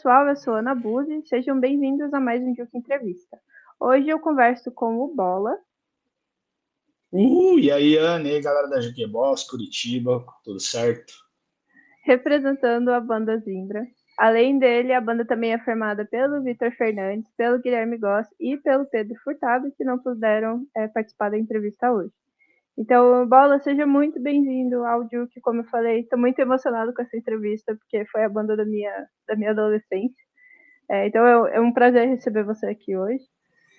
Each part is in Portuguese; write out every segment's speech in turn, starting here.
pessoal, eu sou Ana Buzzi, sejam bem-vindos a mais um Juca Entrevista. Hoje eu converso com o Bola, E aí, Ana, e aí, galera da GQ Boss, Curitiba, tudo certo? representando a banda Zimbra. Além dele, a banda também é formada pelo Vitor Fernandes, pelo Guilherme Goss e pelo Pedro Furtado, que não puderam participar da entrevista hoje. Então, Bola, seja muito bem-vindo ao Juke, como eu falei, estou muito emocionado com essa entrevista, porque foi a banda da minha adolescência. Então, é um prazer receber você aqui hoje.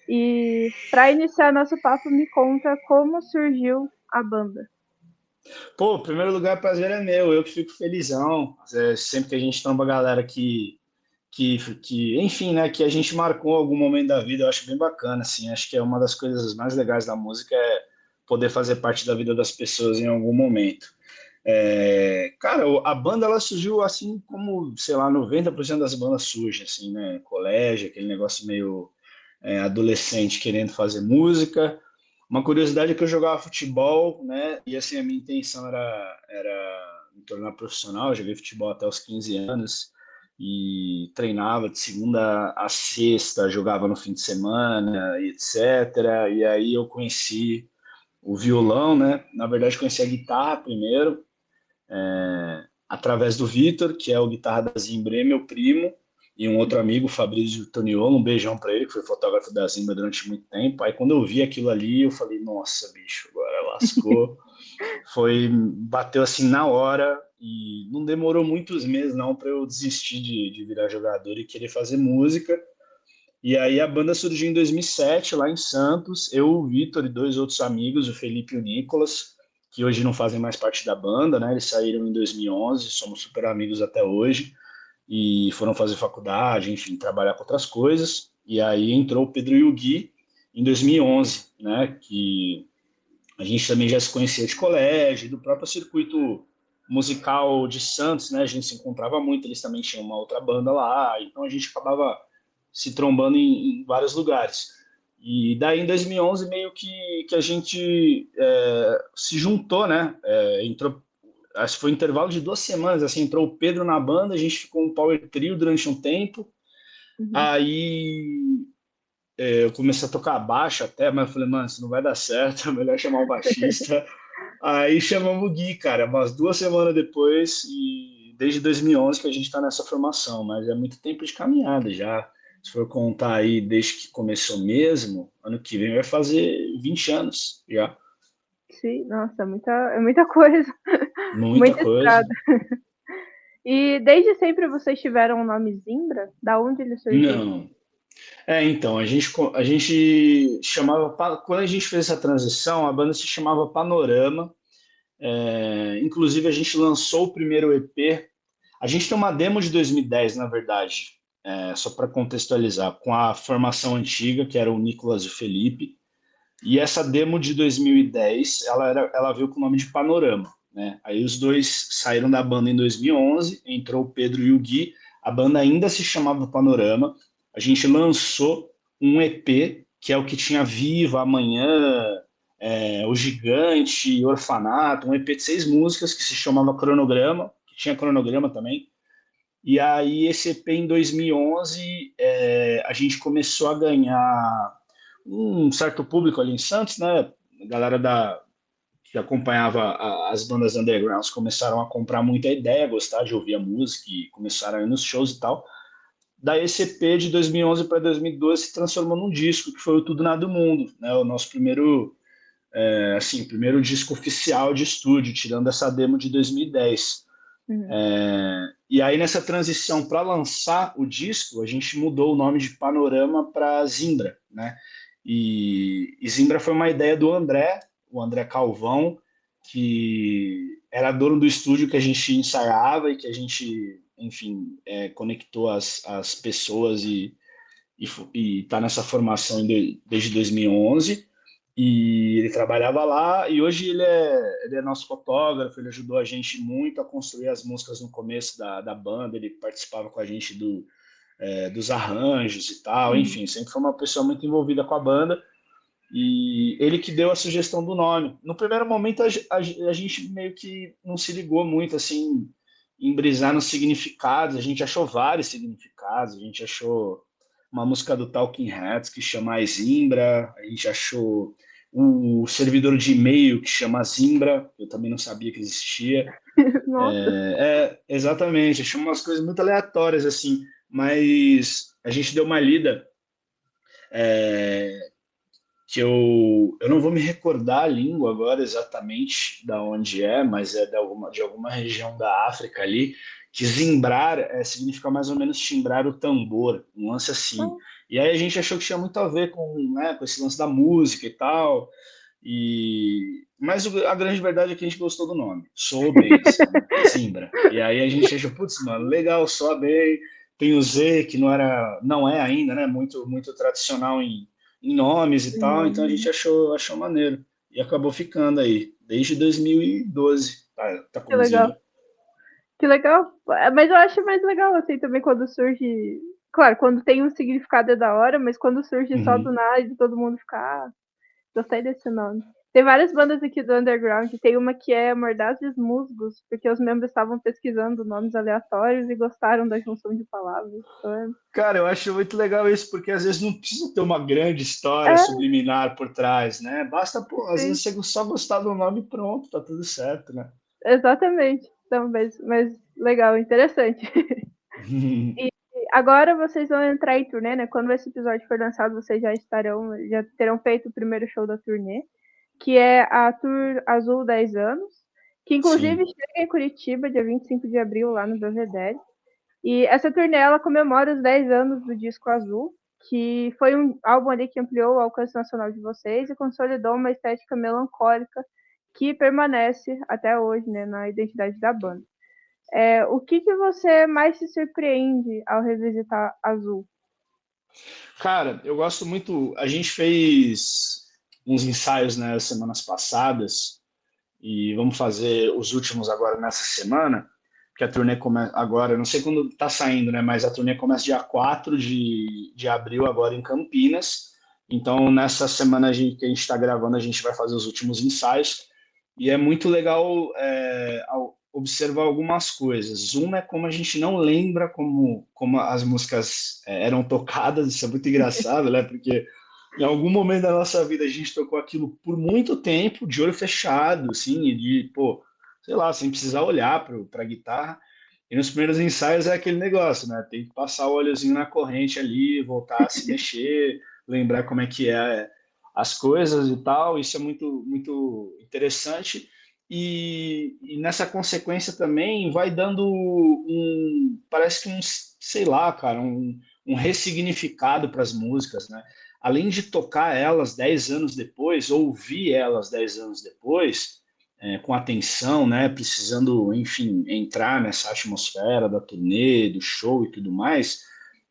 E para iniciar nosso papo, me conta como surgiu a banda. Pô, em primeiro lugar, prazer é meu, eu que fico felizão. Sempre que a gente tromba a galera enfim, né, que a gente marcou algum momento da vida, eu acho bem bacana, assim. Acho que é uma das coisas mais legais da música é poder fazer parte da vida das pessoas em algum momento. Cara, a banda ela surgiu assim como, sei lá, 90% das bandas surgem, assim, né? Colégio, aquele negócio meio adolescente querendo fazer música. Uma curiosidade é que eu jogava futebol, né? E assim, a minha intenção era me tornar profissional. Eu joguei futebol até os 15 anos e treinava de segunda a sexta, jogava no fim de semana, e etc. E aí eu conheci o violão, né? Na verdade, conheci a guitarra primeiro, através do Vitor, que é o guitarra da Zimbra, meu primo, e um outro amigo, Fabrício Toniolo, um beijão para ele, que foi fotógrafo da Zimbra durante muito tempo. Aí quando eu vi aquilo ali, eu falei, nossa, bicho, agora lascou. Bateu assim na hora e não demorou muitos meses não para eu desistir de virar jogador e querer fazer música. E aí a banda surgiu em 2007 lá em Santos, eu, o Vitor e dois outros amigos, o Felipe e o Nicolas, que hoje não fazem mais parte da banda, né? Eles saíram em 2011, somos super amigos até hoje e foram fazer faculdade, enfim, trabalhar com outras coisas. E aí entrou o Pedro e o Gui em 2011, né? Que a gente também já se conhecia de colégio, do próprio circuito musical de Santos, né? A gente se encontrava muito, eles também tinham uma outra banda lá, então a gente acabava se trombando em vários lugares. E daí em 2011 meio que a gente se juntou, né? Entrou, acho que foi um intervalo de 2 semanas, assim, entrou o Pedro na banda, a gente ficou um power trio durante um tempo. Uhum. Aí eu comecei a tocar baixo até, mas eu falei, mano, isso não vai dar certo, é melhor chamar um baixista. Aí chamamos o Gui, cara, umas 2 semanas depois, e desde 2011 que a gente está nessa formação, mas é muito tempo de caminhada já. Se for contar aí desde que começou mesmo, ano que vem vai fazer 20 anos já. Sim, nossa, é muita coisa, Muita muita coisa. estrada. E desde sempre vocês tiveram o nome Zimbra? Da onde ele surgiu? Não. Então, a gente chamava, quando a gente fez essa transição, a banda se chamava Panorama. Inclusive, a gente lançou o primeiro EP. A gente tem uma demo de 2010, na verdade, só para contextualizar, com a formação antiga, que era o Nicolas e o Felipe. E essa demo de 2010, ela veio com o nome de Panorama, né? Aí os dois saíram da banda em 2011, entrou o Pedro e o Gui. A banda ainda se chamava Panorama. A gente lançou um EP, que é o que tinha Viva, Amanhã, O Gigante, Orfanato, um EP de 6 músicas que se chamava Cronograma, que tinha cronograma também. E aí esse EP em 2011 a gente começou a ganhar um certo público ali em Santos, né? A galera que acompanhava as bandas undergrounds começaram a comprar muita ideia, gostar de ouvir a música e começaram a ir nos shows e tal. Daí esse EP de 2011 para 2012 se transformou num disco que foi o Tudo Nada do Mundo, né? O nosso primeiro disco oficial de estúdio, tirando essa demo de 2010. Uhum. E aí nessa transição para lançar o disco, a gente mudou o nome de Panorama para Zimbra, né? E Zimbra foi uma ideia do André, o André Calvão, que era dono do estúdio que a gente ensaiava e que a gente, enfim, conectou as pessoas e tá nessa formação desde 2011. E ele trabalhava lá e hoje ele é nosso fotógrafo, ele ajudou a gente muito a construir as músicas no começo da banda, ele participava com a gente dos arranjos e tal, Uhum. enfim, sempre foi uma pessoa muito envolvida com a banda e ele que deu a sugestão do nome. No primeiro momento a gente meio que não se ligou muito assim em brisar nos significados. A gente achou vários significados. A gente achou uma música do Talking Heads que chama Zimbra. A gente achou o servidor de e-mail que chama Zimbra. Eu também não sabia que existia. Nossa, Exatamente. Achei umas coisas muito aleatórias assim. Mas a gente deu uma lida. é, que eu não vou me recordar a língua agora exatamente da onde é, mas é de alguma região da África ali, que zimbrar significa mais ou menos timbrar o tambor, um lance assim. E aí a gente achou que tinha muito a ver com, né, com esse lance da música e tal, mas a grande verdade é que a gente gostou do nome, soou bem, assim, né? Zimbra. E aí a gente achou, putz, mano, legal, soa bem, tem o Z, que não é ainda, né, muito tradicional em nomes e tal, então a gente achou maneiro. E acabou ficando aí, desde 2012, tá que como legal. Zimbra. Que legal. Mas eu acho mais legal, assim, também quando surge. Claro, quando tem um significado é da hora, mas quando surge só do Uhum. nada e todo mundo fica, gostei desse nome. Tem várias bandas aqui do underground, tem uma que é Mordazes Musgos, porque os membros estavam pesquisando nomes aleatórios e gostaram da junção de palavras. Então, Cara, eu acho muito legal isso, porque às vezes não precisa ter uma grande história é, subliminar por trás, né? Basta, pô, às sim, vezes você só gostar do nome e pronto, tá tudo certo, né? exatamente. Então, mas legal, interessante. E agora vocês vão entrar em turnê, né? Quando esse episódio for lançado, vocês já terão feito o primeiro show da turnê, que é a Tour Azul 10 anos, que inclusive Sim, chega em Curitiba, dia 25 de abril, lá no Belvedere. E essa turnê, ela comemora os 10 anos do Disco Azul, que foi um álbum ali que ampliou o alcance nacional de vocês e consolidou uma estética melancólica que permanece até hoje, né, na identidade da banda. O que você mais se surpreende ao revisitar Azul? cara, eu gosto muito. A gente fez uns ensaios, né, as semanas passadas e vamos fazer os últimos agora nessa semana, que a turnê começa agora, eu não sei quando tá saindo, né, mas a turnê começa dia 4 de abril agora em Campinas. Então, nessa semana que a gente está gravando, a gente vai fazer os últimos ensaios e é muito legal observar algumas coisas. Uma é como a gente não lembra como as músicas eram tocadas, isso é muito engraçado, né? Porque em algum momento da nossa vida a gente tocou aquilo por muito tempo, de olho fechado, assim, e de, pô, sei lá, sem precisar olhar para a guitarra. E nos primeiros ensaios é aquele negócio, né? Tem que passar o olhozinho na corrente ali, voltar a se mexer, lembrar como é que é as coisas e tal. Isso é muito interessante. E nessa consequência também vai dando parece que sei lá, cara, um ressignificado para as músicas, né? Além de tocar elas 10 anos depois, ouvir elas 10 anos depois, com atenção, né, precisando, enfim, entrar nessa atmosfera da turnê, do show e tudo mais,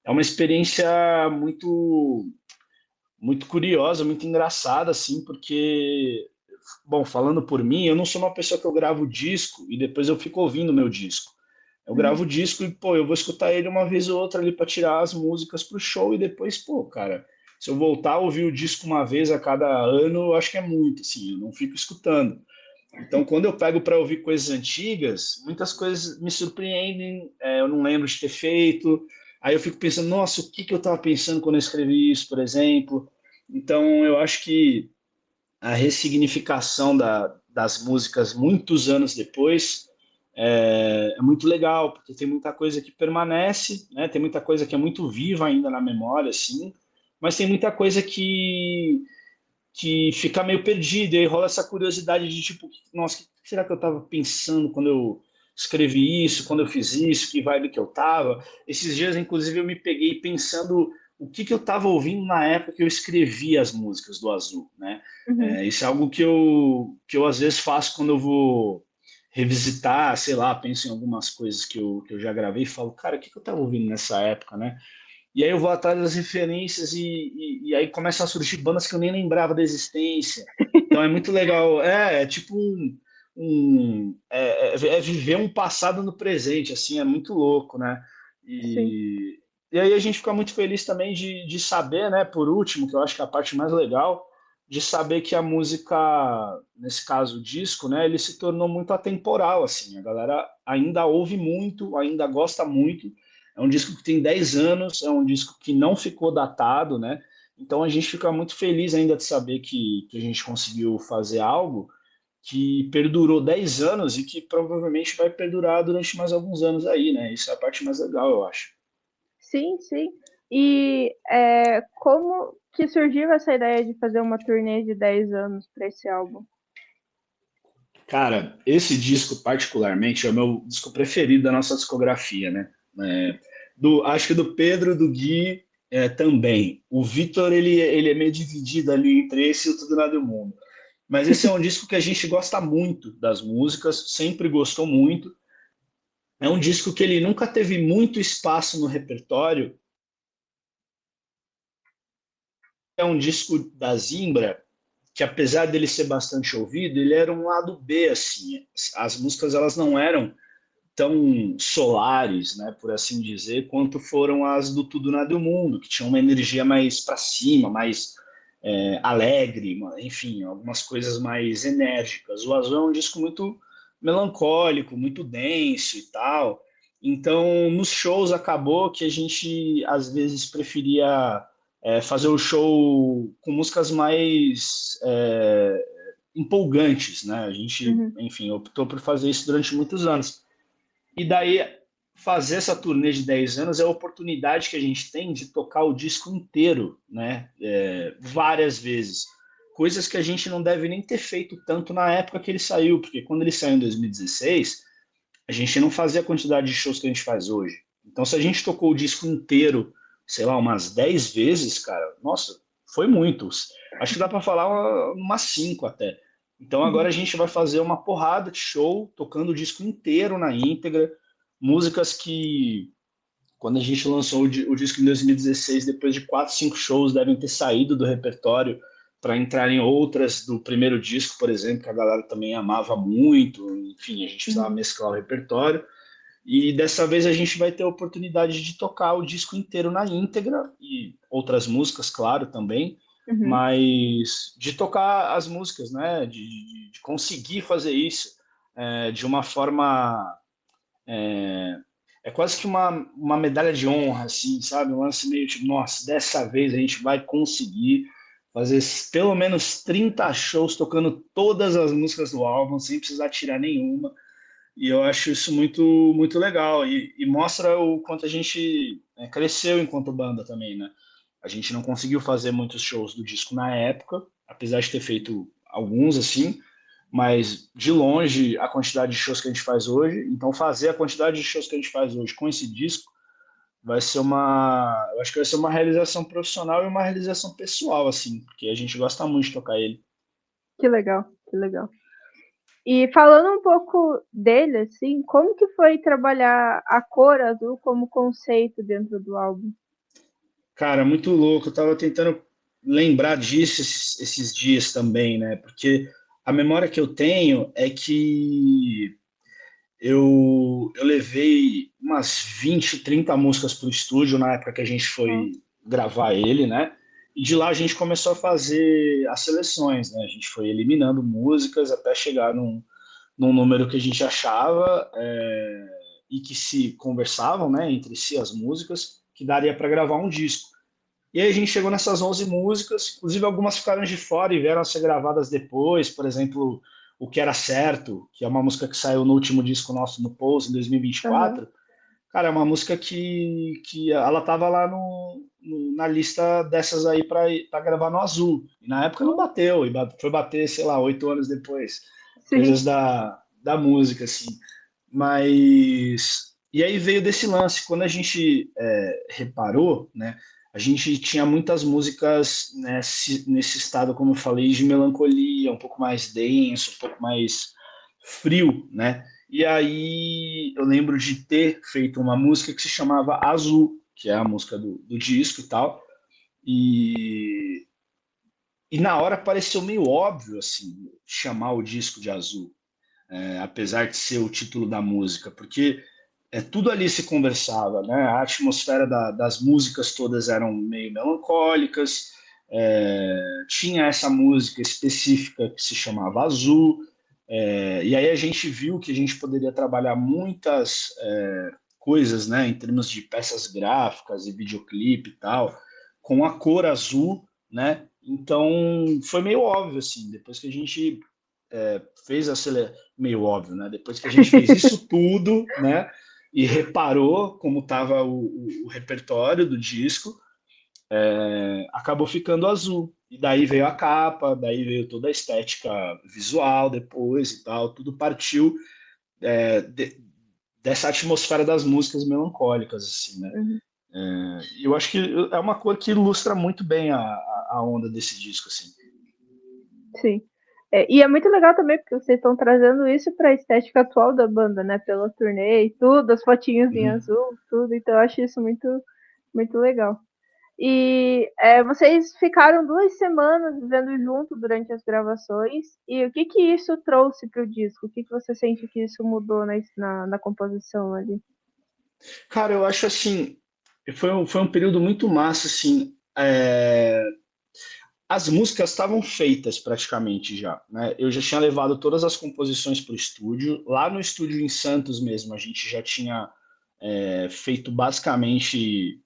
é uma experiência muito curiosa, muito engraçada, assim, porque, bom, falando por mim, eu não sou uma pessoa que eu gravo disco e depois eu fico ouvindo o meu disco. Eu gravo o Uhum. disco e, pô, eu vou escutar ele uma vez ou outra ali para tirar as músicas pro show e depois, pô, cara, se eu voltar a ouvir o disco uma vez a cada ano, eu acho que é muito, assim, eu não fico escutando. Então, quando eu pego para ouvir coisas antigas, muitas coisas me surpreendem, eu não lembro de ter feito. Aí eu fico pensando, nossa, o que que eu estava pensando quando eu escrevi isso, por exemplo? Então, eu acho que a ressignificação das músicas muitos anos depois é muito legal, porque tem muita coisa que permanece, né? Tem muita coisa que é muito viva ainda na memória, assim, mas tem muita coisa que fica meio perdido, e aí rola essa curiosidade de tipo, nossa, o que será que eu estava pensando quando eu escrevi isso, quando eu fiz isso, que vibe que eu tava? Esses dias, inclusive, eu me peguei pensando o que eu estava ouvindo na época que eu escrevi as músicas do Azul, né? Uhum. Isso é algo que eu às vezes faço quando eu vou revisitar, sei lá, penso em algumas coisas que eu já gravei e falo, cara, o que eu estava ouvindo nessa época, né? E aí eu vou atrás das referências e aí começam a surgir bandas que eu nem lembrava da existência. Então é muito legal. É tipo é viver um passado no presente, assim, é muito louco, né? Sim. E aí a gente fica muito feliz também de saber, né, por último, que eu acho que é a parte mais legal, de saber que a música, nesse caso o disco, né, ele se tornou muito atemporal, assim, a galera ainda ouve muito, ainda gosta muito, é um disco que tem 10 anos, é um disco que não ficou datado, né, então a gente fica muito feliz ainda de saber que a gente conseguiu fazer algo que perdurou 10 anos e que provavelmente vai perdurar durante mais alguns anos aí, né, isso é a parte mais legal, eu acho. Sim, sim. E como que surgiu essa ideia de fazer uma turnê de 10 anos para esse álbum? Cara, esse disco particularmente é o meu disco preferido da nossa discografia, né? Acho que do Pedro, do Gui também. O Vitor, ele é meio dividido ali entre esse e o Tudo Nada e o Mundo. Mas esse é um disco que a gente gosta muito das músicas, sempre gostou muito. É um disco que ele nunca teve muito espaço no repertório. É um disco da Zimbra que, apesar dele ser bastante ouvido, ele era um lado B, assim. As músicas, elas não eram tão solares, né, por assim dizer, quanto foram as do Tudo Nada e o Mundo, que tinham uma energia mais para cima, mais alegre, enfim, algumas coisas mais enérgicas. O Azul é um disco muito melancólico, muito denso e tal. Então, nos shows acabou que a gente às vezes preferia fazer o show com músicas mais empolgantes, né? A gente, Uhum. enfim, optou por fazer isso durante muitos anos. E daí, fazer essa turnê de 10 anos é a oportunidade que a gente tem de tocar o disco inteiro, né? Várias vezes. Coisas que a gente não deve nem ter feito tanto na época que ele saiu, porque quando ele saiu em 2016, a gente não fazia a quantidade de shows que a gente faz hoje. Então, se a gente tocou o disco inteiro, sei lá, umas 10 vezes, cara, nossa, foi muitos. Acho que dá para falar umas 5 até. Então agora a Uhum. gente vai fazer uma porrada de show, tocando o disco inteiro na íntegra, músicas que quando a gente lançou o disco em 2016, depois de 4, 5 shows, devem ter saído do repertório para entrar em outras do primeiro disco, por exemplo, que a galera também amava muito. Enfim, a gente precisava Uhum. mesclar o repertório. E dessa vez a gente vai ter a oportunidade de tocar o disco inteiro na íntegra, e outras músicas, claro, também, Uhum. mas de tocar as músicas, né? De conseguir fazer isso de uma forma. É quase que uma medalha de honra, assim, sabe? Um lance meio tipo, nossa, dessa vez a gente vai conseguir fazer pelo menos 30 shows tocando todas as músicas do álbum, sem precisar tirar nenhuma. E eu acho isso muito, muito legal. E mostra o quanto a gente cresceu enquanto banda também, né? A gente não conseguiu fazer muitos shows do disco na época, apesar de ter feito alguns assim, mas de longe a quantidade de shows que a gente faz hoje. Então, fazer a quantidade de shows que a gente faz hoje com esse disco vai ser eu acho que vai ser uma realização profissional e uma realização pessoal, assim, porque a gente gosta muito de tocar ele. Que legal, que legal. E falando um pouco dele, assim, como que foi trabalhar a cor azul como conceito dentro do álbum? Cara, muito louco. Eu tava tentando lembrar disso esses dias também, né? Porque a memória que eu tenho é que eu levei umas 20, 30 músicas pro estúdio na época que a gente foi Nossa. gravar ele, né? E de lá a gente começou a fazer as seleções, né? A gente foi eliminando músicas até chegar num número que a gente achava e que se conversavam, né, entre si as músicas, que daria para gravar um disco. E aí a gente chegou nessas 11 músicas, inclusive algumas ficaram de fora e vieram a ser gravadas depois, por exemplo, O Que Era Certo, que é uma música que saiu no último disco nosso, no Pose, em Aham. 2024. Cara, é uma música que ela tava lá na lista dessas aí para gravar no Azul. E na época não Nossa. bateu, e foi bater, sei lá, 8 anos depois. Coisas Sim. da música, assim. Mas. E aí veio desse lance. Quando a gente reparou, né? A gente tinha muitas músicas nesse estado, como eu falei, de melancolia, um pouco mais denso, um pouco mais frio, né? E aí eu lembro de ter feito uma música que se chamava Azul, que é a música do disco e tal. E, e na hora pareceu meio óbvio, assim, chamar o disco de Azul, apesar de ser o título da música, porque tudo ali se conversava, né? A atmosfera das músicas todas eram meio melancólicas, tinha essa música específica que se chamava Azul, e aí a gente viu que a gente poderia trabalhar muitas coisas, né, em termos de peças gráficas e videoclipe e tal, com a cor azul, né? Então foi meio óbvio assim, depois que a gente fez meio óbvio, né? Depois que a gente fez isso tudo, né? E reparou como estava o repertório do disco, acabou ficando azul. E daí veio a capa, daí veio toda a estética visual depois e tal. Tudo partiu dessa atmosfera das músicas melancólicas, assim, né? Uhum. E eu acho que é uma cor que ilustra muito bem a onda desse disco, assim. Sim. E é muito legal também, porque vocês estão trazendo isso para a estética atual da banda, né? Pela turnê e tudo, as fotinhas em Uhum. azul, tudo. Então eu acho isso muito, muito legal. E vocês ficaram 2 semanas vivendo junto durante as gravações. E o que que isso trouxe para o disco? O que que você sente que isso mudou na composição ali? Cara, eu acho assim, foi um período muito massa, assim. As músicas estavam feitas praticamente já, né? Eu já tinha levado todas as composições para o estúdio. Lá no estúdio em Santos mesmo, a gente já tinha feito basicamente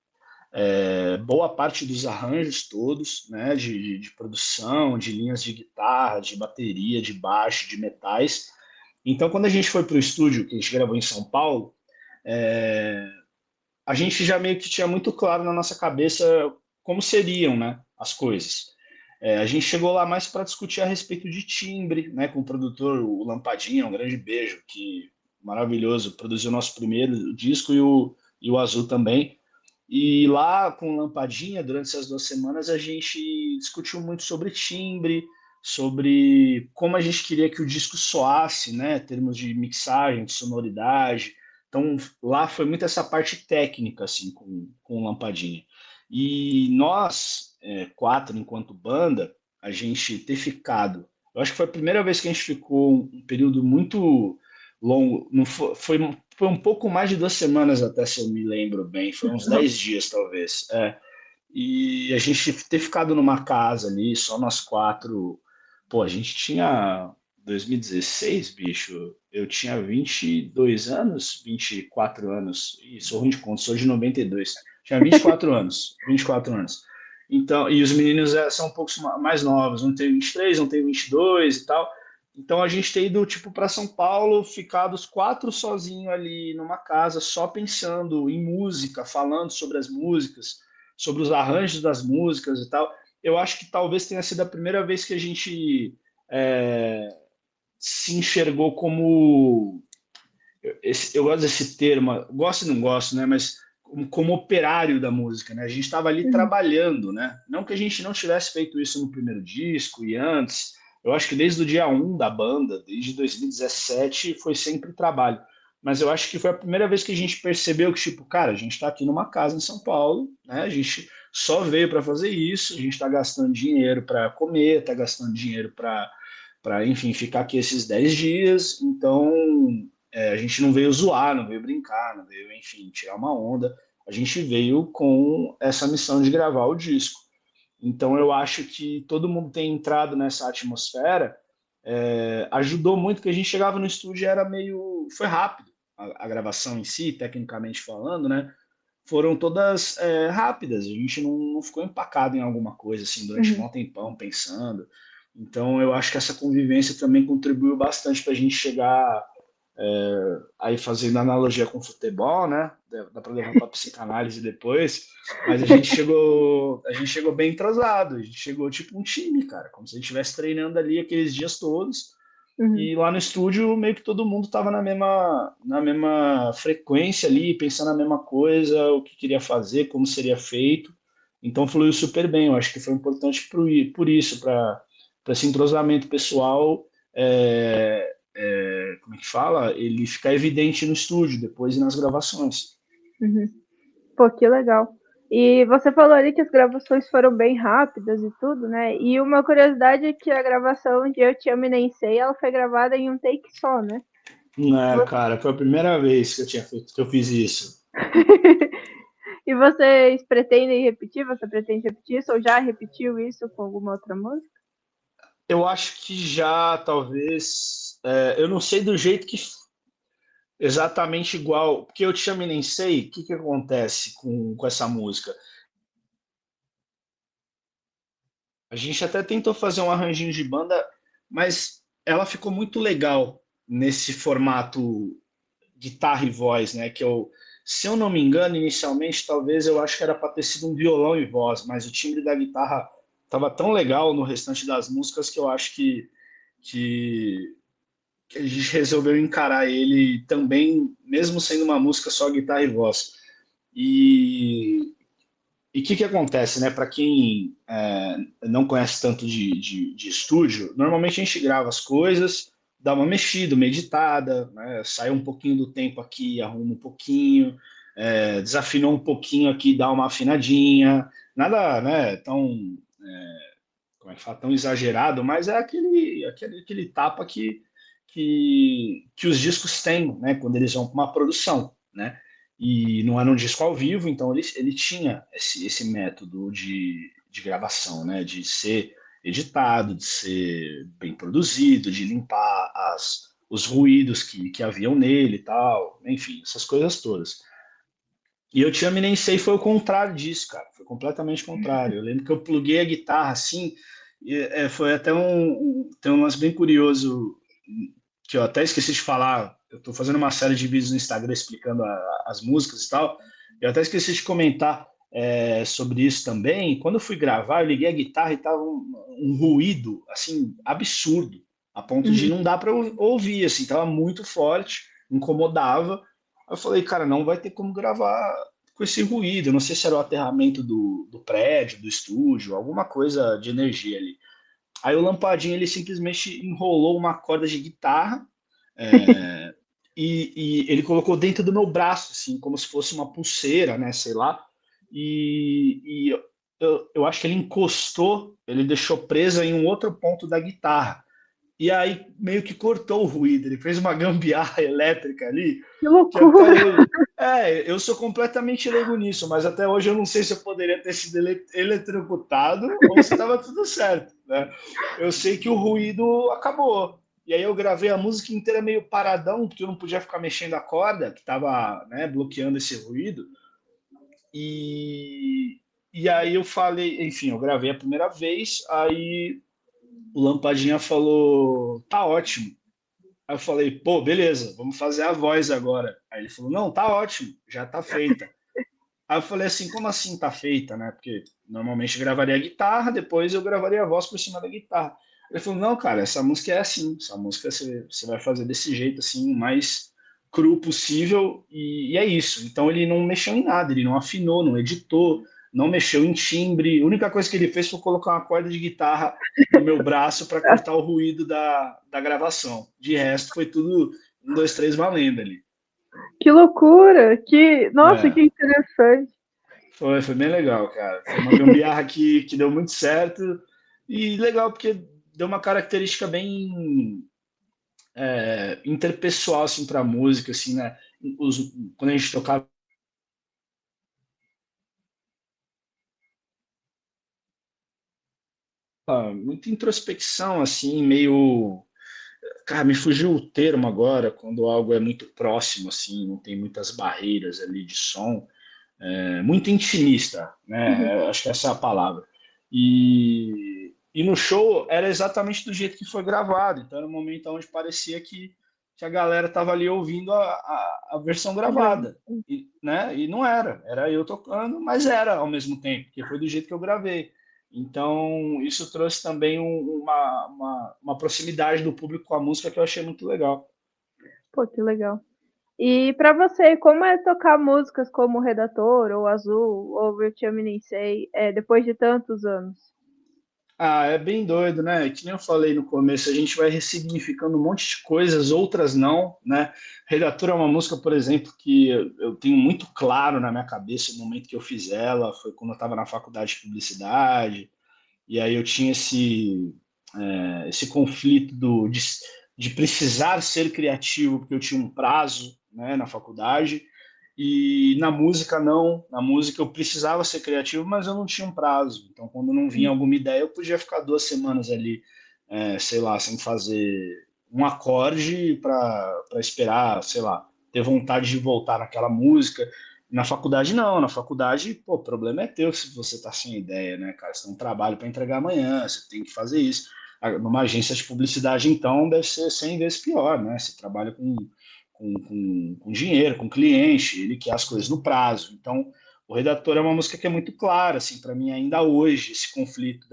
boa parte dos arranjos todos, né? De produção, de linhas de guitarra, de bateria, de baixo, de metais. Então, quando a gente foi para o estúdio, que a gente gravou em São Paulo, a gente já meio que tinha muito claro na nossa cabeça como seriam, né, as coisas. A gente chegou lá mais para discutir a respeito de timbre, né, com o produtor, o Lampadinha, um grande beijo, que maravilhoso, produziu o nosso primeiro disco e o Azul também. E lá com o Lampadinha, durante essas 2 semanas, a gente discutiu muito sobre timbre, sobre como a gente queria que o disco soasse, né, em termos de mixagem, de sonoridade. Então, lá foi muito essa parte técnica, assim, com o Lampadinha. E nós, quatro, enquanto banda, a gente ter ficado. Eu acho que foi a primeira vez que a gente ficou um período muito longo. Não foi um pouco mais de 2 semanas, até se eu me lembro bem. Foi uns 10 dias, talvez. E a gente ter ficado numa casa ali, só nós quatro. Pô, a gente tinha 2016, bicho. Eu tinha 22 anos, 24 anos. Ih, sou ruim de conta, sou de 92. Tinha 24 anos, 24 anos. Então, e os meninos são um pouco mais novos, um tem 23, um tem 22 e tal. Então a gente ter ido tipo para São Paulo, ficar os quatro sozinho ali numa casa, só pensando em música, falando sobre as músicas, sobre os arranjos das músicas e tal. Eu acho que talvez tenha sido a primeira vez que a gente é, se enxergou como eu gosto desse termo, gosto e não gosto, né? Mas como operário da música, né? A gente estava ali Uhum. trabalhando, né? Não que a gente não tivesse feito isso no primeiro disco e antes. Eu acho que desde o dia 1 da banda, desde 2017, foi sempre trabalho. Mas eu acho que foi a primeira vez que a gente percebeu que, tipo, cara, a gente está aqui numa casa em São Paulo, né? A gente só veio para fazer isso, a gente está gastando dinheiro para comer, está gastando dinheiro para, enfim, ficar aqui esses 10 dias. Então, a gente não veio zoar, não veio brincar, não veio, enfim, tirar uma onda. A gente veio com essa missão de gravar o disco. Então eu acho que todo mundo tem entrado nessa atmosfera, ajudou muito, que a gente chegava no estúdio e era meio. Foi rápido a gravação em si, tecnicamente falando, né? Foram todas rápidas, a gente não ficou empacado em alguma coisa assim durante Uhum. um tempão pensando. Então eu acho que essa convivência também contribuiu bastante para a gente chegar aí fazendo analogia com futebol, né? Dá para levar para psicanálise depois, mas a gente chegou bem entrosado, a gente chegou tipo um time, cara, como se a gente estivesse treinando ali aqueles dias todos. Uhum. E lá no estúdio, meio que todo mundo estava na mesma frequência ali, pensando na mesma coisa, o que queria fazer, como seria feito. Então fluiu super bem. Eu acho que foi importante por isso, para esse entrosamento pessoal, como é que fala? Ele ficar evidente no estúdio, depois e nas gravações. Uhum. Pô, que legal. E você falou ali que as gravações foram bem rápidas e tudo, né? E uma curiosidade é que a gravação de Eu Te Amo e Nem Sei, ela foi gravada em um take só, né? Cara, foi a primeira vez que eu fiz isso. E vocês pretendem repetir? Você pretende repetir isso ou já repetiu isso com alguma outra música? Eu acho que já, talvez. Eu não sei do jeito que exatamente igual, porque eu te chamo e nem sei. O que que acontece com essa música? A gente até tentou fazer um arranjinho de banda, mas ela ficou muito legal nesse formato guitarra e voz, né? Se eu não me engano, inicialmente, talvez eu acho que era para ter sido um violão e voz, mas o timbre da guitarra estava tão legal no restante das músicas que eu acho que, que a gente resolveu encarar ele também, mesmo sendo uma música só guitarra e voz. E o que acontece, né? Para quem não conhece tanto de estúdio, normalmente a gente grava as coisas, dá uma mexida, uma editada, né? Sai um pouquinho do tempo aqui, arruma um pouquinho, desafinou um pouquinho aqui, dá uma afinadinha, nada, né? Tão, como é que fala, tão exagerado, mas é aquele tapa que os discos têm, né? Quando eles vão para uma produção, né? E não era um disco ao vivo, então ele tinha esse método de gravação, né? De ser editado, de ser bem produzido, de limpar os ruídos que haviam nele e tal, enfim, essas coisas todas. E eu Te Amo e Nem Sei foi o contrário disso, cara. Foi completamente o contrário. Eu lembro que eu pluguei a guitarra assim, e, foi até tem um lance bem curioso que eu até esqueci de falar. Eu tô fazendo uma série de vídeos no Instagram explicando as músicas e tal. Eu até esqueci de comentar sobre isso também. Quando eu fui gravar, eu liguei a guitarra e tava um ruído assim absurdo, a ponto de Uhum. não dar para ouvir, assim, tava muito forte, incomodava. Eu falei, cara, não vai ter como gravar com esse ruído. Eu não sei se era o aterramento do prédio, do estúdio, alguma coisa de energia ali. Aí o Lampadinho ele simplesmente enrolou uma corda de guitarra é, e ele colocou dentro do meu braço, assim, como se fosse uma pulseira, né? Sei lá. E eu acho que ele encostou, ele deixou presa em um outro ponto da guitarra. E aí meio que cortou o ruído. Ele fez uma gambiarra elétrica ali, Que que até loucura! hoje. Eu sou completamente leigo nisso, mas até hoje eu não sei se eu poderia ter sido eletrocutado ou se estava tudo certo, né? Eu sei que o ruído acabou. E aí eu gravei a música inteira meio paradão, porque eu não podia ficar mexendo a corda, que estava, né, bloqueando esse ruído. E aí eu falei, enfim, eu gravei a primeira vez, aí o Lampadinha falou, tá ótimo. Aí eu falei, pô, beleza, vamos fazer a voz agora. Aí ele falou, não, tá ótimo, já tá feita. Aí eu falei assim, como assim tá feita, né? Porque normalmente eu gravaria a guitarra, depois eu gravaria a voz por cima da guitarra. Ele falou, não, cara, essa música é assim, essa música você vai fazer desse jeito, assim, o mais cru possível, e é isso. Então ele não mexeu em nada, ele não afinou, não editou, não mexeu em timbre. A única coisa que ele fez foi colocar uma corda de guitarra no meu braço para cortar o ruído da gravação. De resto, foi tudo um, dois, três valendo ali. Que loucura! Nossa, que É. interessante. Foi bem legal, cara. Foi uma gambiarra que deu muito certo e legal porque deu uma característica bem interpessoal assim para a música, assim, né? Quando a gente tocava muita introspecção, assim, meio, cara, me fugiu o termo agora quando algo é muito próximo, assim, não tem muitas barreiras ali de som. Muito intimista, Uhum. né? Acho que essa é a palavra. E no show era exatamente do jeito que foi gravado, então era um momento onde parecia que a galera estava ali ouvindo a versão A gravada, gravação. né? E não era eu tocando, mas era ao mesmo tempo, porque foi do jeito que eu gravei. Então isso trouxe também uma proximidade do público com a música que eu achei muito legal. Pô, que legal. E pra você, como é tocar músicas como Redator, ou Azul, ou Eu Te Amo e Nem Sei, depois de tantos anos? Ah, é bem doido, né? Que nem eu falei no começo, a gente vai ressignificando um monte de coisas, outras não, né? Redatura é uma música, por exemplo, que eu tenho muito claro na minha cabeça o momento que eu fiz ela, foi quando eu estava na faculdade de publicidade, e aí eu tinha esse conflito de precisar ser criativo, porque eu tinha um prazo, né, na faculdade, E na música, não. Na música eu precisava ser criativo, mas eu não tinha um prazo. Então, quando não vinha alguma ideia, eu podia ficar 2 semanas ali, sei lá, sem fazer um acorde para esperar, sei lá, ter vontade de voltar naquela música. Na faculdade, não. Na faculdade, pô, o problema é teu se você tá sem ideia, né, cara? Você tem um trabalho para entregar amanhã, você tem que fazer isso. Numa agência de publicidade, então, deve ser 100 vezes pior, né? Você trabalha com dinheiro, com cliente, ele quer as coisas no prazo. Então, o Redator é uma música que é muito clara, assim, para mim ainda hoje, esse conflito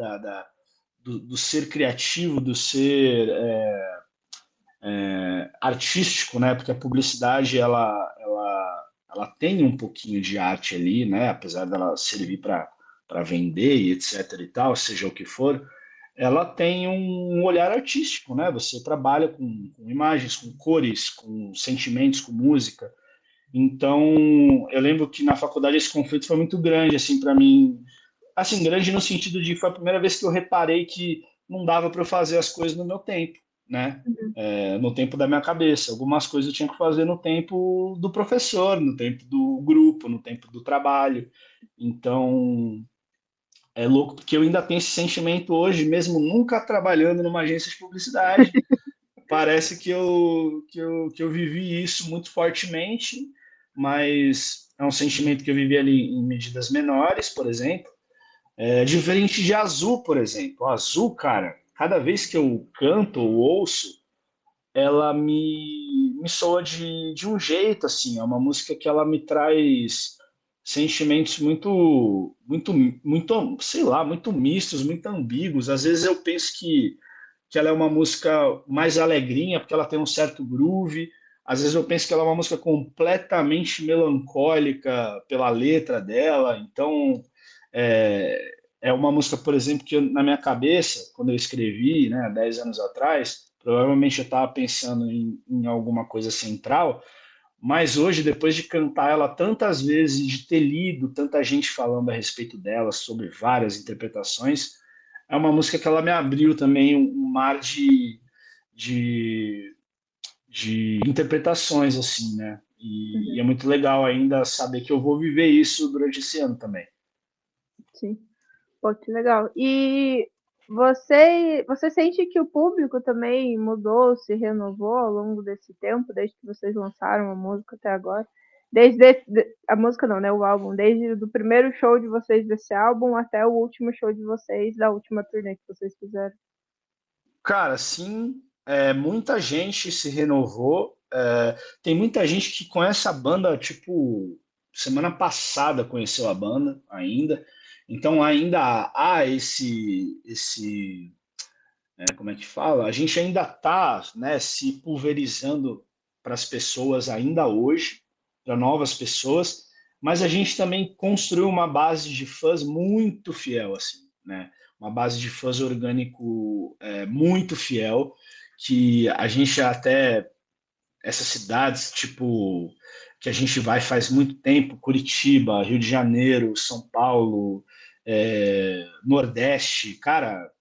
do ser criativo, do ser artístico, né? Porque a publicidade, ela tem um pouquinho de arte ali, né? Apesar dela servir para vender e etc e tal, seja o que for, ela tem um olhar artístico, né? Você trabalha com imagens, com cores, com sentimentos, com música. Então, eu lembro que na faculdade esse conflito foi muito grande, assim, para mim. Assim, grande no sentido de foi a primeira vez que eu reparei que não dava para eu fazer as coisas no meu tempo, né? Uhum. No tempo da minha cabeça. Algumas coisas eu tinha que fazer no tempo do professor, no tempo do grupo, no tempo do trabalho. Então, é louco porque eu ainda tenho esse sentimento hoje, mesmo nunca trabalhando numa agência de publicidade. Parece que eu vivi isso muito fortemente, mas é um sentimento que eu vivi ali em medidas menores, por exemplo. É diferente de Azul, por exemplo. Azul, cara, cada vez que eu canto ou ouço, ela me soa de um jeito, assim. É uma música que ela me traz sentimentos muito, sei lá, muito mistos, muito ambíguos. Às vezes eu penso que ela é uma música mais alegrinha, porque ela tem um certo groove. Às vezes eu penso que ela é uma música completamente melancólica pela letra dela. Então, é uma música, por exemplo, que na minha cabeça, quando eu escrevi, né, 10 anos atrás, provavelmente eu estava pensando em alguma coisa central, mas hoje, depois de cantar ela tantas vezes, de ter lido tanta gente falando a respeito dela, sobre várias interpretações, é uma música que ela me abriu também um mar de, de interpretações, assim, né? E é Uhum. muito legal ainda saber que eu vou viver isso durante esse ano também. Sim. Pô, que legal. E você sente que o público também mudou, se renovou ao longo desse tempo, desde que vocês lançaram a música até agora? A música não, né? O álbum, desde o primeiro show de vocês desse álbum até o último show de vocês da última turnê que vocês fizeram. Cara, sim, muita gente se renovou. Tem muita gente que conhece a banda, tipo, semana passada conheceu a banda ainda. Então ainda há como é que fala? A gente ainda está, né, se pulverizando para as pessoas ainda hoje, para novas pessoas, mas a gente também construiu uma base de fãs muito fiel, assim, né? Uma base de fãs orgânico muito fiel, que a gente até essas cidades, tipo, que a gente vai faz muito tempo, Curitiba, Rio de Janeiro, São Paulo, Nordeste, cara,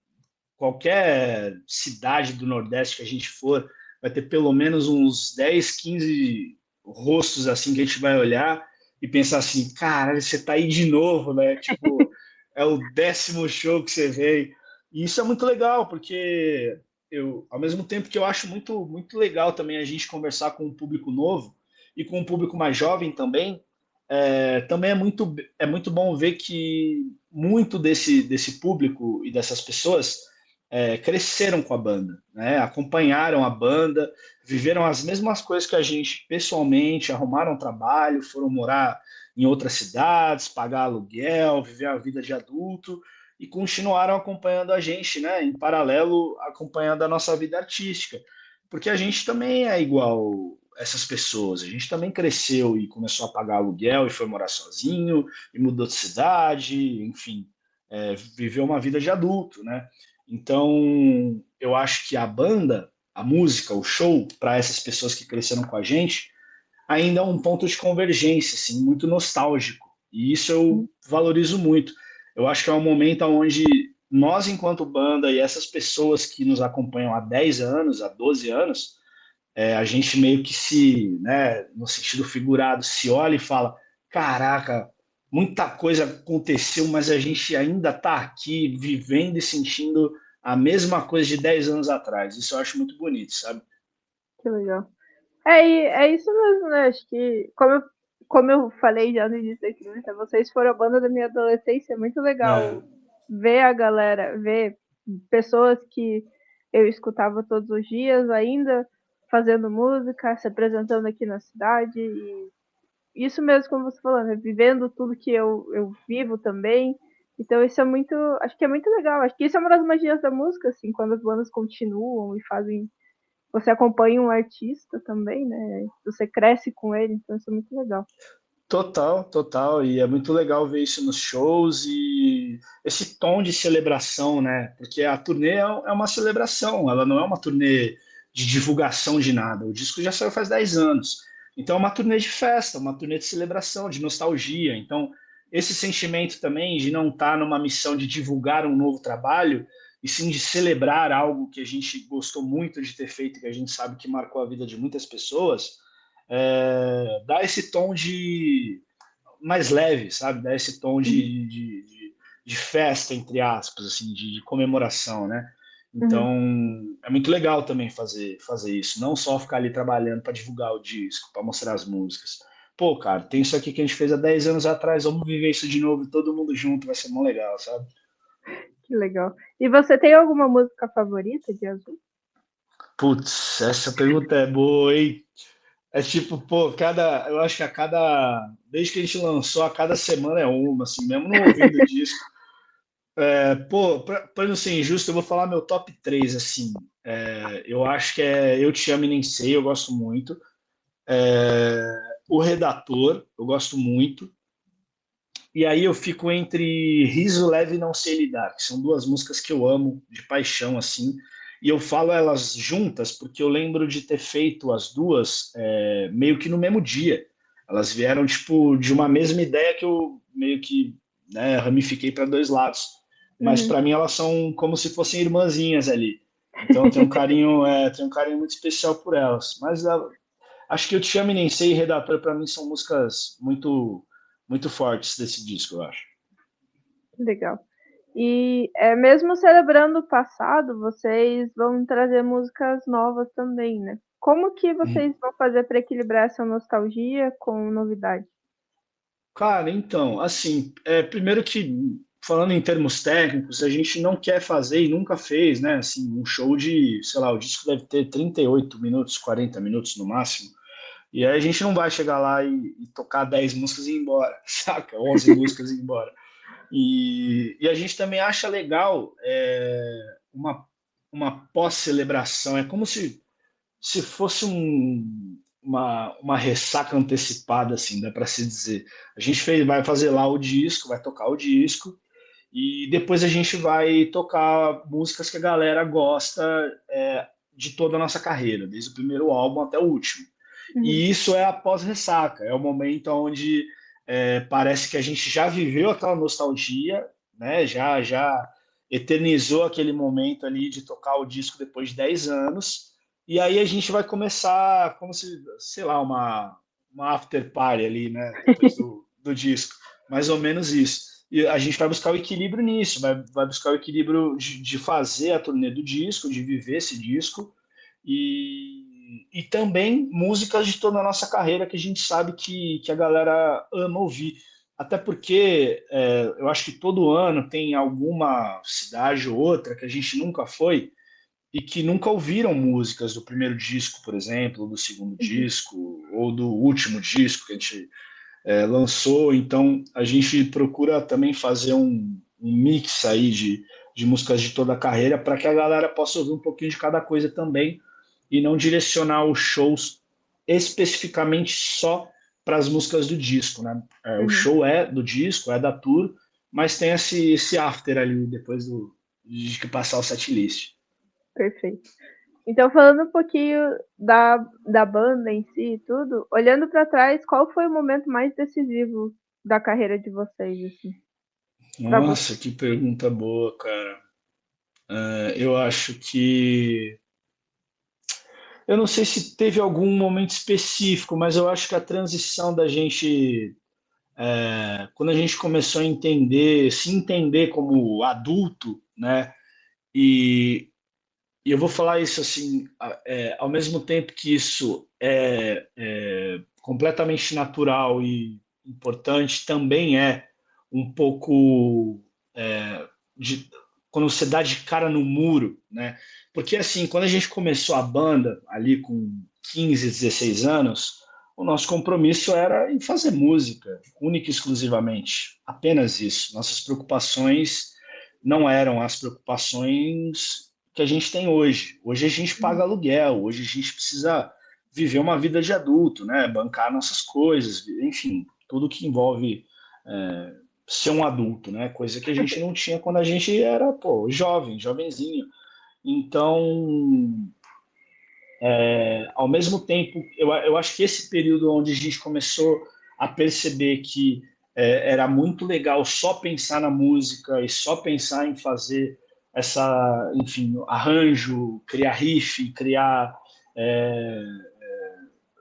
qualquer cidade do Nordeste que a gente for, vai ter pelo menos uns 10, 15 rostos assim que a gente vai olhar e pensar assim, cara, você tá aí de novo, né? Tipo, é o 10º show que você veio. E isso é muito legal, porque ao mesmo tempo que eu acho muito, muito legal também a gente conversar com um público novo e com um público mais jovem também, também é muito bom ver que muito desse público e dessas pessoas cresceram com a banda, né? Acompanharam a banda, viveram as mesmas coisas que a gente pessoalmente, arrumaram trabalho, foram morar em outras cidades, pagar aluguel, viver a vida de adulto e continuaram acompanhando a gente, né? Em paralelo, acompanhando a nossa vida artística, porque a gente também é igual essas pessoas. A gente também cresceu e começou a pagar aluguel e foi morar sozinho e mudou de cidade, enfim, viveu uma vida de adulto, né? Então, eu acho que a banda, a música, o show, para essas pessoas que cresceram com a gente, ainda é um ponto de convergência, assim, muito nostálgico. E isso eu valorizo muito. Eu acho que é um momento onde nós, enquanto banda, e essas pessoas que nos acompanham há 10 anos, há 12 anos, a gente meio que se, né, no sentido figurado, se olha e fala: caraca, muita coisa aconteceu, mas a gente ainda está aqui vivendo e sentindo a mesma coisa de 10 anos atrás. Isso eu acho muito bonito, sabe? Que legal. É isso mesmo, né? Acho que, como eu falei já no início da entrevista, vocês foram a banda da minha adolescência. É muito É, legal ver a galera, ver pessoas que eu escutava todos os dias ainda fazendo música, se apresentando aqui na cidade. E isso mesmo, como você falou, né? Vivendo tudo que eu vivo também. Então isso é muito, acho que é muito legal. Acho que isso é uma das magias da música, assim, quando as bandas continuam e fazem, você acompanha um artista também, né? Você cresce com ele, então isso é muito legal. total, total. E é muito legal ver isso nos shows e esse tom de celebração, né? Porque a turnê é uma celebração, ela não é uma turnê de divulgação de nada. O disco já saiu faz 10 anos. Então é uma turnê de festa, uma turnê de celebração, de nostalgia. Então, esse sentimento também de não estar numa missão de divulgar um novo trabalho, e sim de celebrar algo que a gente gostou muito de ter feito, que a gente sabe que marcou a vida de muitas pessoas, dá esse tom de mais leve, sabe? Dá esse tom Uhum. de festa, entre aspas, assim, de comemoração, né? Uhum. Então, é muito legal também fazer isso, não só ficar ali trabalhando para divulgar o disco, para mostrar as músicas. Pô, cara, tem isso aqui que a gente fez há 10 anos atrás, vamos viver isso de novo, todo mundo junto, vai ser mó legal, sabe? Que legal. E você tem alguma música favorita de Azul? Putz, essa pergunta é boa, hein? É tipo, pô, eu acho que desde que a gente lançou, a cada semana é uma, assim, mesmo não ouvindo o disco. Pô, pra não ser injusto, eu vou falar meu top 3 assim. Eu acho que é Eu Te Amo e Nem Sei, eu gosto muito. O Redator, eu gosto muito. E aí eu fico entre Riso Leve e Não Sei Lidar, que são duas músicas que eu amo de paixão, assim. E eu falo elas juntas porque eu lembro de ter feito as duas meio que no mesmo dia. Elas vieram, tipo, de uma mesma ideia que eu meio que, né, ramifiquei para dois lados. Mas Uhum. para mim elas são como se fossem irmãzinhas ali. Então eu tenho um carinho muito especial por elas. Mas acho que Eu Te Amo e Nem Sei e Redator para mim são músicas muito fortes desse disco, eu acho. Legal. E mesmo celebrando o passado, vocês vão trazer músicas novas também, né? Como que vocês vão fazer para equilibrar essa nostalgia com novidade? Cara, então, assim, primeiro que, falando em termos técnicos, a gente não quer fazer e nunca fez, né, assim, um show de, sei lá, o disco deve ter 38 minutos, 40 minutos no máximo, e aí a gente não vai chegar lá e tocar 10 músicas e ir embora, saca? 11 músicas e ir embora. E a gente também acha legal uma pós-celebração, é como se fosse uma ressaca antecipada, assim, dá para se dizer. A gente vai fazer lá o disco, vai tocar o disco, e depois a gente vai tocar músicas que a galera gosta de toda a nossa carreira, desde o primeiro álbum até o último. Uhum. E isso é a pós-ressaca, é o momento onde parece que a gente já viveu aquela nostalgia, né? Já eternizou aquele momento ali de tocar o disco depois de 10 anos, e aí a gente vai começar como se, sei lá, uma after party ali, né? Depois do disco, mais ou menos isso. E a gente vai buscar o equilíbrio nisso, vai buscar o equilíbrio de fazer a turnê do disco, de viver esse disco, e também músicas de toda a nossa carreira que a gente sabe que a galera ama ouvir. Até porque eu acho que todo ano tem alguma cidade ou outra que a gente nunca foi e que nunca ouviram músicas do primeiro disco, por exemplo, do segundo Uhum. disco, ou do último disco que a gente lançou. Então a gente procura também fazer um mix aí de músicas de toda a carreira para que a galera possa ouvir um pouquinho de cada coisa também e não direcionar os shows especificamente só para as músicas do disco, né? O Uhum. show é do disco, é da tour, mas tem esse after ali depois de que passar o setlist. Perfeito. Então, falando um pouquinho da banda em si e tudo, olhando para trás, qual foi o momento mais decisivo da carreira de vocês, assim, para você? Nossa, que pergunta boa, cara. Eu acho que eu não sei se teve algum momento específico, mas eu acho que a transição da gente, quando a gente começou a entender, se entender como adulto, né? E, e eu vou falar isso assim, ao mesmo tempo que isso é completamente natural e importante, também é um pouco de, quando você dá de cara no muro, né? Porque assim, quando a gente começou a banda ali com 15, 16 anos, o nosso compromisso era em fazer música, única e exclusivamente, apenas isso. Nossas preocupações não eram as preocupações que a gente tem hoje. Hoje a gente paga aluguel, hoje a gente precisa viver uma vida de adulto, né? Bancar nossas coisas, enfim, tudo que envolve ser um adulto, né? Coisa que a gente não tinha quando a gente era, pô, jovem, jovenzinho. Então, ao mesmo tempo, eu acho que esse período onde a gente começou a perceber que era muito legal só pensar na música e só pensar em fazer enfim, arranjo, criar riff, criar é,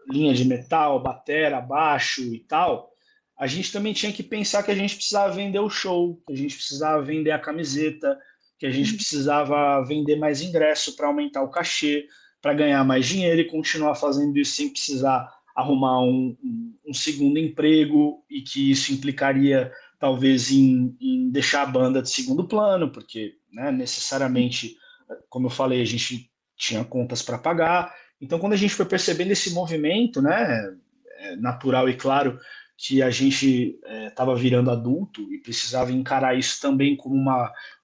linha de metal, batera, baixo e tal, a gente também tinha que pensar que a gente precisava vender o show, que a gente precisava vender a camiseta, que a gente Uhum. precisava vender mais ingresso para aumentar o cachê, para ganhar mais dinheiro e continuar fazendo isso sem precisar arrumar um segundo emprego e que isso implicaria talvez em deixar a banda de segundo plano, porque né, necessariamente, como eu falei, a gente tinha contas para pagar. Então, quando a gente foi percebendo esse movimento, né, natural e claro que a gente estava virando adulto e precisava encarar isso também como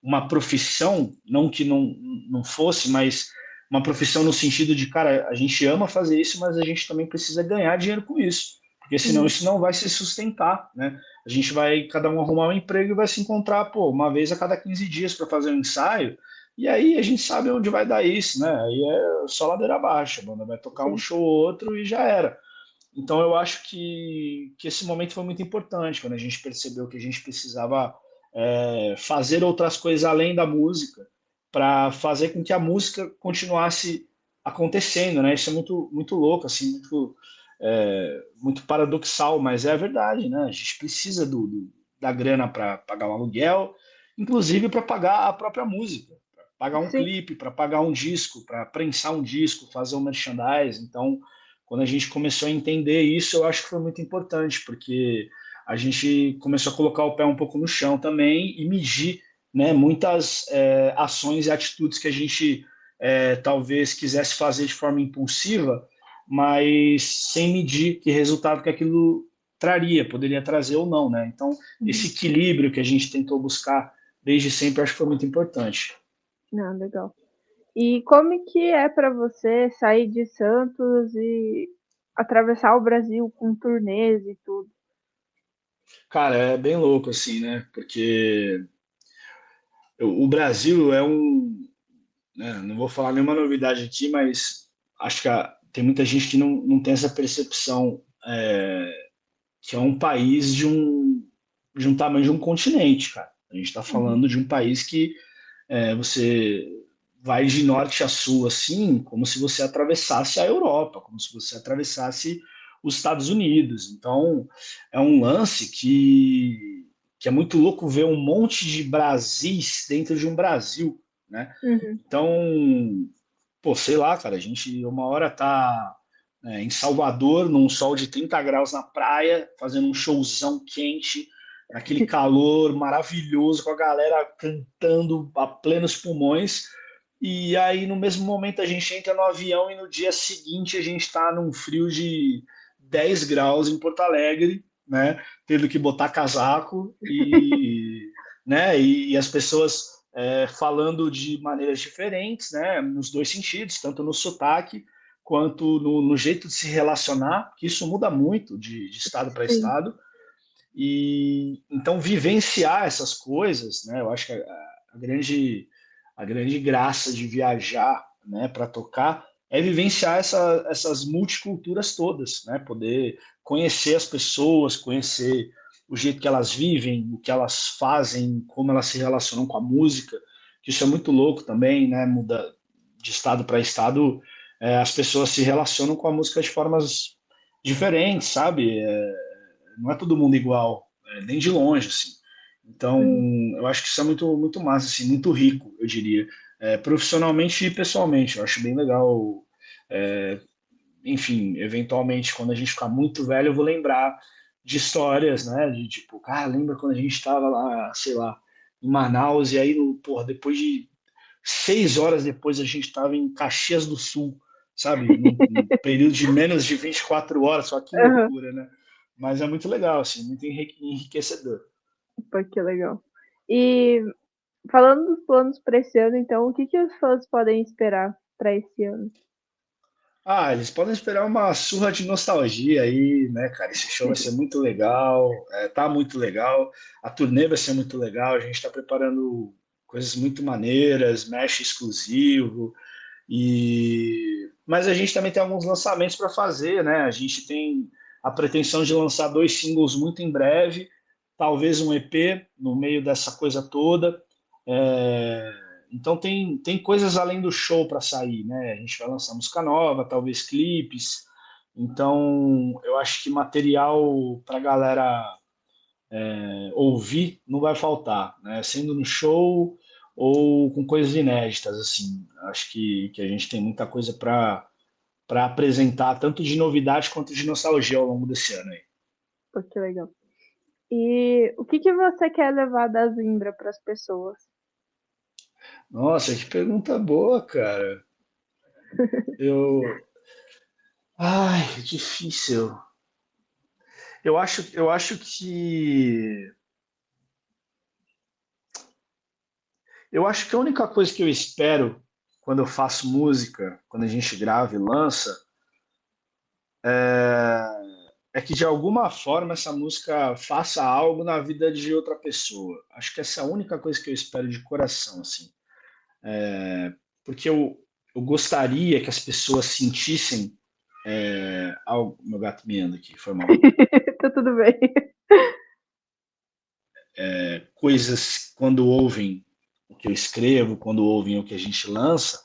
uma profissão, não que não fosse, mas uma profissão no sentido de, cara, a gente ama fazer isso, mas a gente também precisa ganhar dinheiro com isso, porque senão Uhum. isso não vai se sustentar, né? A gente vai, cada um arrumar um emprego e vai se encontrar, pô, uma vez a cada 15 dias para fazer um ensaio, e aí a gente sabe onde vai dar isso, né? Aí é só ladeira abaixo, a banda vai tocar um Sim. show ou outro e já era. Então eu acho que esse momento foi muito importante, quando a gente percebeu que a gente precisava fazer outras coisas além da música, para fazer com que a música continuasse acontecendo, né? Isso é muito, muito louco, assim, muito paradoxal, mas é a verdade, né? A gente precisa da grana para pagar o aluguel, inclusive para pagar a própria música, pra pagar um Sim. clipe, para pagar um disco, para prensar um disco, fazer um merchandise. Então, quando a gente começou a entender isso, eu acho que foi muito importante, porque a gente começou a colocar o pé um pouco no chão também e medir, né, muitas ações e atitudes que a gente talvez quisesse fazer de forma impulsiva, mas sem medir que resultado que aquilo traria, poderia trazer ou não, né? Então, esse Uhum. equilíbrio que a gente tentou buscar desde sempre, acho que foi muito importante. Ah, legal. E como que é para você sair de Santos e atravessar o Brasil com turnês e tudo? Cara, é bem louco assim, né? Porque o Brasil é né, não vou falar nenhuma novidade aqui, mas acho que tem muita gente que não tem essa percepção que é um país de um tamanho de um continente, cara. A gente está Uhum. falando de um país que você vai de norte a sul, assim, como se você atravessasse a Europa, como se você atravessasse os Estados Unidos. Então, é um lance que é muito louco ver um monte de Brasis dentro de um Brasil, né? Uhum. Então, pô, sei lá, cara, a gente uma hora tá em Salvador, num sol de 30 graus na praia, fazendo um showzão quente, aquele calor maravilhoso, com a galera cantando a plenos pulmões. E aí, no mesmo momento, a gente entra no avião e no dia seguinte a gente está num frio de 10 graus em Porto Alegre, né? Tendo que botar casaco né? E as pessoas falando de maneiras diferentes, né? Nos dois sentidos, tanto no sotaque quanto no jeito de se relacionar, que isso muda muito de estado para Sim. estado. E então vivenciar essas coisas, né? Eu acho que a grande graça de viajar, né, para tocar é vivenciar essas multiculturas todas, né? Poder conhecer as pessoas, conhecer o jeito que elas vivem, o que elas fazem, como elas se relacionam com a música, que isso é muito louco também, né? Muda de estado para estado, as pessoas se relacionam com a música de formas diferentes, sabe? Não é todo mundo igual, nem de longe, assim. Então, Sim. eu acho que isso é muito, muito massa, assim, muito rico, eu diria. Profissionalmente e pessoalmente, eu acho bem legal. é, Enfim, eventualmente, quando a gente ficar muito velho, eu vou lembrar de histórias, né? De tipo, cara, lembra quando a gente estava lá, sei lá, em Manaus, e aí, porra, depois de 6 horas depois a gente estava em Caxias do Sul, sabe? Num período de menos de 24 horas, só que Aham. loucura, né? Mas é muito legal, assim, muito enriquecedor. Pô, que legal. E falando dos planos para esse ano, então, o que que os fãs podem esperar para esse ano? Ah, eles podem esperar uma surra de nostalgia aí, né, cara? Esse show vai ser muito legal, tá muito legal. A turnê vai ser muito legal. A gente está preparando coisas muito maneiras, mesh exclusivo mas a gente também tem alguns lançamentos para fazer, né? A gente tem a pretensão de lançar 2 singles muito em breve, talvez um EP no meio dessa coisa toda. É, Então tem coisas além do show para sair, né? A gente vai lançar música nova, talvez clipes. Então eu acho que material para a galera ouvir não vai faltar, né? Sendo no show ou com coisas inéditas, assim. Acho que a gente tem muita coisa para apresentar, tanto de novidade quanto de nostalgia ao longo desse ano aí. Pô, que legal. E o que que você quer levar da Zimbra para as pessoas? Nossa, que pergunta boa, cara. Eu, ai, difícil. Eu acho que a única coisa que eu espero quando eu faço música, quando a gente grava e lança, é que de alguma forma essa música faça algo na vida de outra pessoa. Acho que essa é a única coisa que eu espero de coração, assim. Porque eu gostaria que as pessoas sentissem algo. Meu gato miando aqui, foi mal. Tá tudo bem. Coisas quando ouvem o que eu escrevo, quando ouvem o que a gente lança,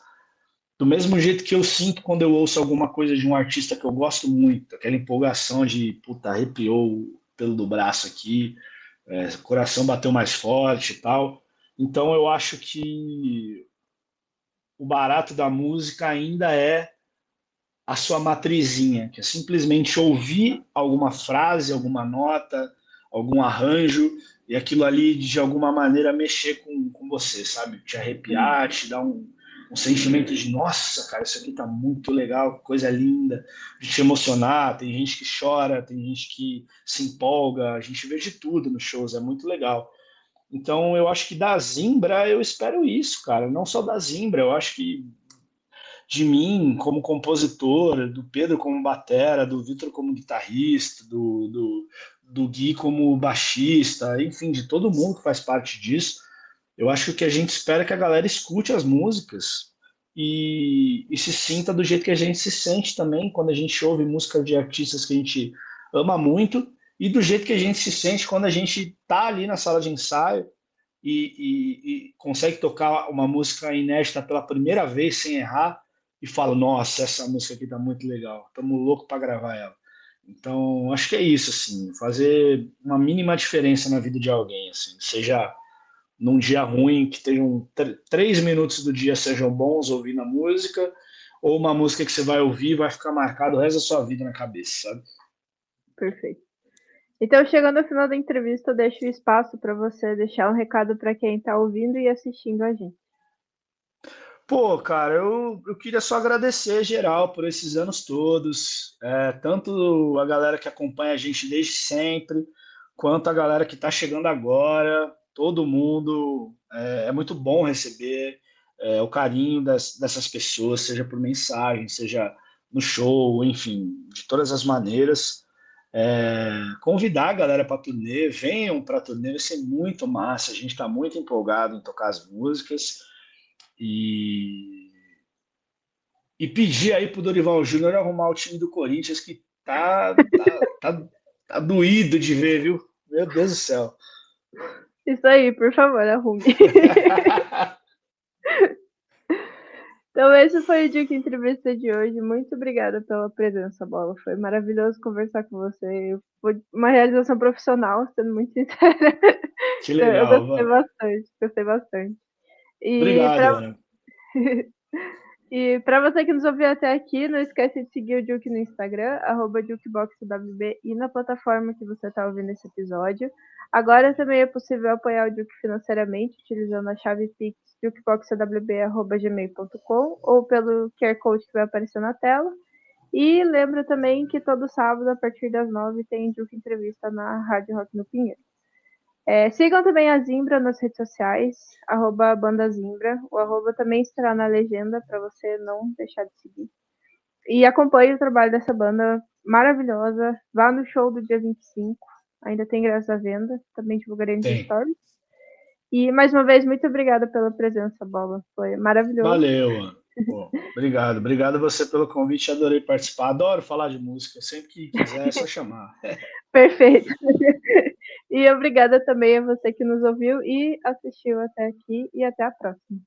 do mesmo jeito que eu sinto quando eu ouço alguma coisa de um artista que eu gosto muito, aquela empolgação de, puta, arrepiou o pelo do braço aqui, o coração bateu mais forte e tal. Então eu acho que o barato da música ainda é a sua matrizinha, que é simplesmente ouvir alguma frase, alguma nota, algum arranjo, e aquilo ali de alguma maneira mexer com você, sabe? Te arrepiar, te dar um sentimento de nossa, cara, isso aqui tá muito legal, coisa linda, de te emocionar. Tem gente que chora, tem gente que se empolga, a gente vê de tudo nos shows, é muito legal. Então eu acho que da Zimbra eu espero isso, cara. Não só da Zimbra, eu acho que de mim como compositor, do Pedro como batera, do Vitor como guitarrista, do Gui como baixista, enfim, de todo mundo que faz parte disso. Eu acho que o que a gente espera é que a galera escute as músicas e se sinta do jeito que a gente se sente também quando a gente ouve música de artistas que a gente ama muito e do jeito que a gente se sente quando a gente tá ali na sala de ensaio e consegue tocar uma música inédita pela primeira vez sem errar e fala, nossa, essa música aqui tá muito legal, estamos louco para gravar ela. Então, acho que é isso, assim, fazer uma mínima diferença na vida de alguém, assim, seja num dia ruim, que tenham 3 minutos do dia sejam bons ouvindo a música, ou uma música que você vai ouvir e vai ficar marcado o resto da sua vida na cabeça, sabe? Perfeito. Então, chegando ao final da entrevista, eu deixo o espaço para você deixar um recado para quem está ouvindo e assistindo a gente. Pô, cara, eu queria só agradecer geral por esses anos todos, tanto a galera que acompanha a gente desde sempre, quanto a galera que está chegando agora, todo mundo. É muito bom receber o carinho dessas pessoas, seja por mensagem, seja no show, enfim, de todas as maneiras. Convidar a galera para turnê, venham para turnê, vai ser muito massa, a gente está muito empolgado em tocar as músicas. E e pedir aí pro Dorival Júnior arrumar o time do Corinthians, que tá doído de ver, viu? Meu Deus do céu. Isso aí, por favor, arrume. Então, esse foi o Duke Entrevista de hoje. Muito obrigada pela presença, Bola. Foi maravilhoso conversar com você. Foi uma realização profissional, sendo muito sincera. Que Eu legal, gostei mano. bastante, gostei bastante. E Obrigado, para Ana. e para você que nos ouviu até aqui, não esquece de seguir o Duke no Instagram, @DukeBoxWB, e na plataforma que você está ouvindo esse episódio. Agora também é possível apoiar o Duke financeiramente utilizando a chave Pix dukeboxwb@gmail.com ou pelo QR Code que vai aparecer na tela. E lembra também que todo sábado, a partir das 9, tem Duke Entrevista na Rádio Rock no Pinheiro. Sigam também a Zimbra nas redes sociais, @bandazimbra. O arroba também estará na legenda para você não deixar de seguir. E acompanhe o trabalho dessa banda maravilhosa. Vá no show do dia 25. Ainda tem ingressos à venda. Também divulgarei nos Tem. stories. E mais uma vez, muito obrigada pela presença, Bola. Foi maravilhoso. Valeu, Ana. Pô, obrigado. Obrigado a você pelo convite. Adorei participar. Adoro falar de música. Sempre que quiser, é só chamar. Perfeito. E obrigada também a você que nos ouviu e assistiu até aqui. E até a próxima.